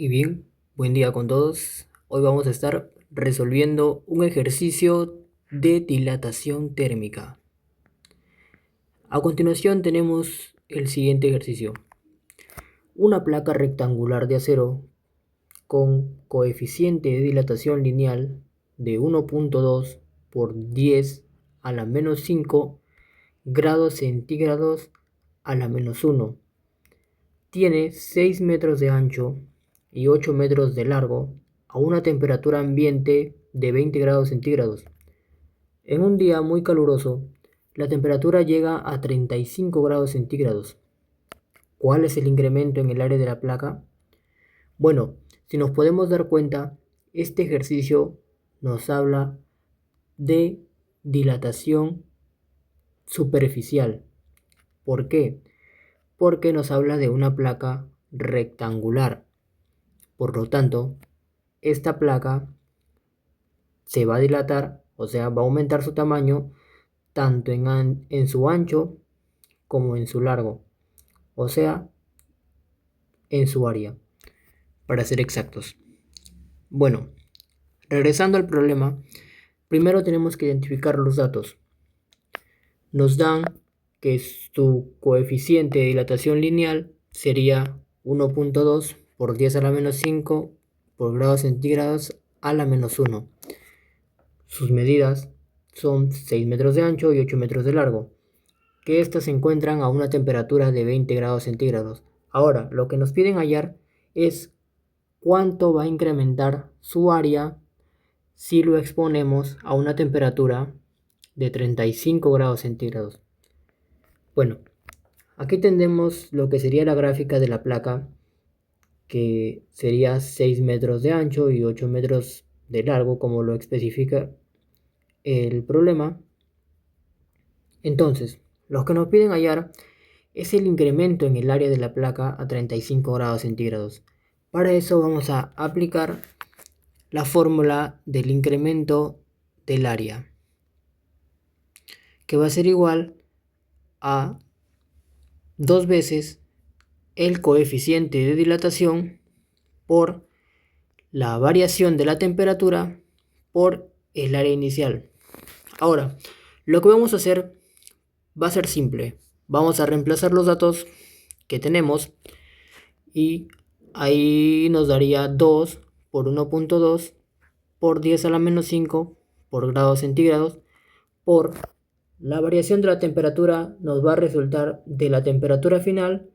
Y bien, buen día con todos. Hoy vamos a estar resolviendo un ejercicio de dilatación térmica. A continuación tenemos el siguiente ejercicio. Una placa rectangular de acero con coeficiente de dilatación lineal de 1.2 por 10 a la menos 5 grados centígrados a la menos 1. Tiene 6 metros de ancho y 8 metros de largo a una temperatura ambiente de 20 grados centígrados. En un día muy caluroso, la temperatura llega a 35 grados centígrados. ¿Cuál es el incremento en el área de la placa? Bueno, si nos podemos dar cuenta, este ejercicio nos habla de dilatación superficial. ¿Por qué? Porque nos habla de una placa rectangular. Por lo tanto, esta placa se va a dilatar, o sea, va a aumentar su tamaño tanto en su ancho como en su largo, o sea, en su área, para ser exactos. Bueno, regresando al problema, primero tenemos que identificar los datos. Nos dan que su coeficiente de dilatación lineal sería 1.2 por 10 a la menos 5 por grados centígrados a la menos 1. Sus medidas son 6 metros de ancho y 8 metros de largo, que éstas se encuentran a una temperatura de 20 grados centígrados. Ahora, lo que nos piden hallar es cuánto va a incrementar su área si lo exponemos a una temperatura de 35 grados centígrados. Bueno, aquí tenemos lo que sería la gráfica de la placa, que sería 6 metros de ancho y 8 metros de largo, como lo especifica el problema. Entonces, lo que nos piden hallar es el incremento en el área de la placa a 35 grados centígrados. Para eso vamos a aplicar la fórmula del incremento del área, que va a ser igual a 2 veces el coeficiente de dilatación por la variación de la temperatura por el área inicial. Ahora, lo que vamos a hacer va a ser simple. Vamos a reemplazar los datos que tenemos y ahí nos daría 2 por 1.2 por 10 a la menos 5 por grados centígrados por la variación de la temperatura nos va a resultar de la temperatura final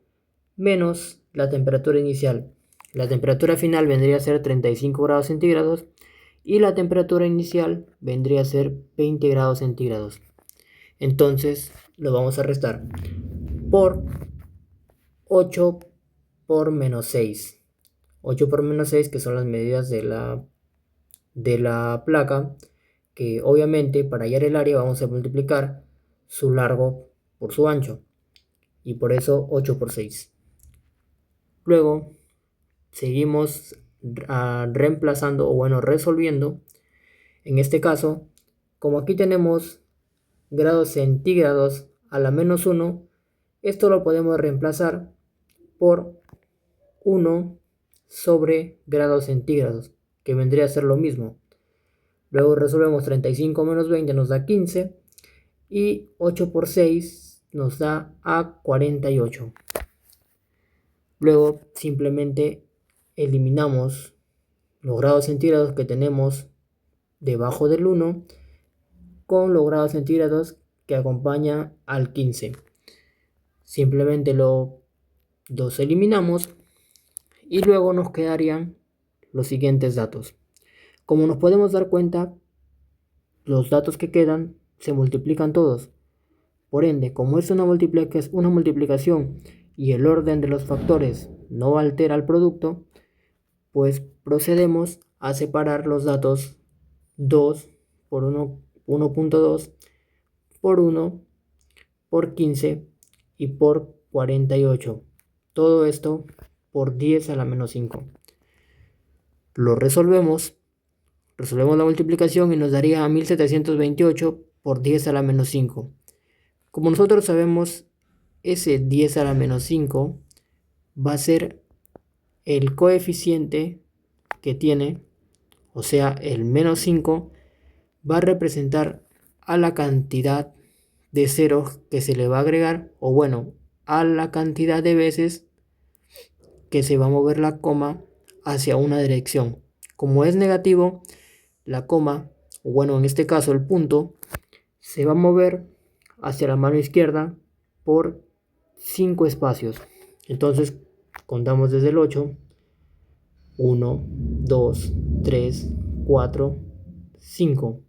menos la temperatura inicial. La temperatura final vendría a ser 35 grados centígrados y la temperatura inicial vendría a ser 20 grados centígrados. Entonces lo vamos a restar por 8 por menos 6. 8 por menos 6, que son las medidas de la placa, que obviamente para hallar el área vamos a multiplicar su largo por su ancho, y por eso 8 por 6. Luego seguimos reemplazando, o bueno, resolviendo. En este caso, como aquí tenemos grados centígrados a la menos 1, esto lo podemos reemplazar por 1 sobre grados centígrados, que vendría a ser lo mismo. Luego resolvemos 35 menos 20 nos da 15 y 8 por 6 nos da a 48. Luego simplemente eliminamos los grados centígrados que tenemos debajo del 1 con los grados centígrados que acompañan al 15. Simplemente los eliminamos y luego nos quedarían los siguientes datos. Como nos podemos dar cuenta, los datos que quedan se multiplican todos. Por ende, como es una multiplicación y el orden de los factores no altera el producto, pues procedemos a separar los datos 2 por 1.2 por 1 por 15 y por 48. Todo esto por 10 a la menos 5. Lo resolvemos la multiplicación y nos daría a 1728 por 10 a la menos 5. Como nosotros sabemos, ese 10 a la menos 5 va a ser el coeficiente que tiene, o sea, el menos 5, va a representar a la cantidad de ceros que se le va a agregar, o bueno, a la cantidad de veces que se va a mover la coma hacia una dirección. Como es negativo, la coma, o bueno, en este caso el punto, se va a mover hacia la mano izquierda por 5 espacios. Entonces, contamos desde el 8. 1, 2, 3, 4, 5.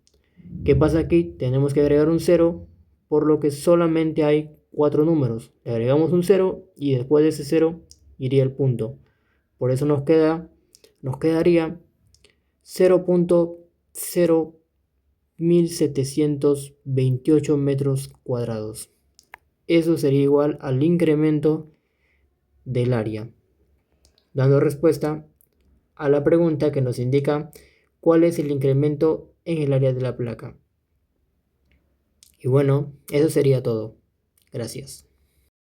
¿Qué pasa aquí? Tenemos que agregar un 0, por lo que solamente hay 4 números. Le agregamos un 0 y después de ese 0 iría el punto. Por eso nos quedaría 0.01728 metros cuadrados. Eso sería igual al incremento del área, dando respuesta a la pregunta que nos indica cuál es el incremento en el área de la placa. Y bueno, eso sería todo. Gracias.